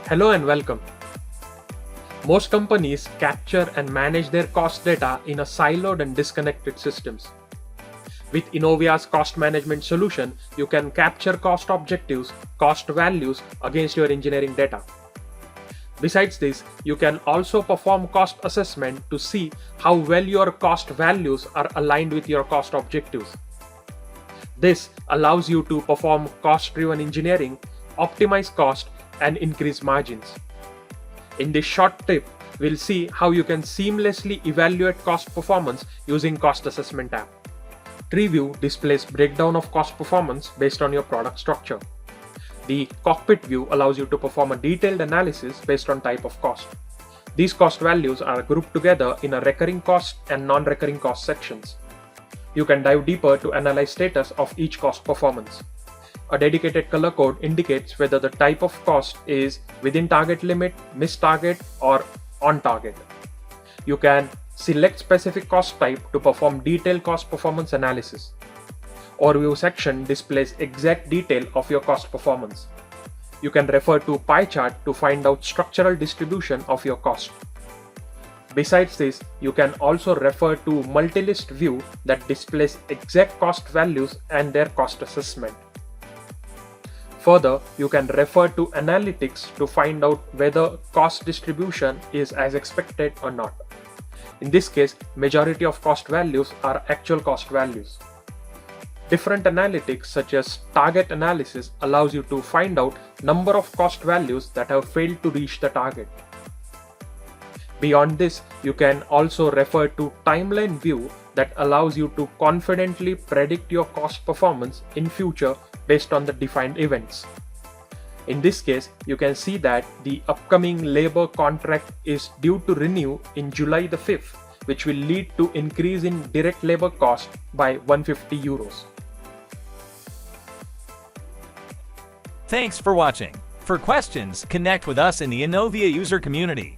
Hello and welcome. Most companies capture and manage their cost data in a siloed and disconnected systems. With ENOVIA's cost management solution, you can capture cost objectives, cost values against your engineering data. Besides this, you can also perform cost assessment to see how well your cost values are aligned with your cost objectives. This allows you to perform cost-driven engineering, optimize cost, and increase margins. In this short tip, we'll see how you can seamlessly evaluate cost performance using Cost Assessment app. Tree View displays breakdown of cost performance based on your product structure. The Cockpit view allows you to perform a detailed analysis based on type of cost. These cost values are grouped together in a recurring cost and non-recurring cost sections. You can dive deeper to analyze status of each cost performance. A dedicated color code indicates whether the type of cost is within target limit, missed target, or on target. You can select specific cost type to perform detailed cost performance analysis. Overview section displays exact detail of your cost performance. You can refer to pie chart to find out structural distribution of your cost. Besides this, you can also refer to multi-list view that displays exact cost values and their cost assessment. Further, you can refer to analytics to find out whether cost distribution is as expected or not. In this case, majority of cost values are actual cost values. Different analytics such as target analysis allows you to find out number of cost values that have failed to reach the target. Beyond this, you can also refer to timeline view that allows you to confidently predict your cost performance in future based on the defined events. In this case, you can see that the upcoming labor contract is due to renew in July the 5th, which will lead to increase in direct labor cost by €150. Thanks for watching. For questions, connect with us in the ENOVIA user community.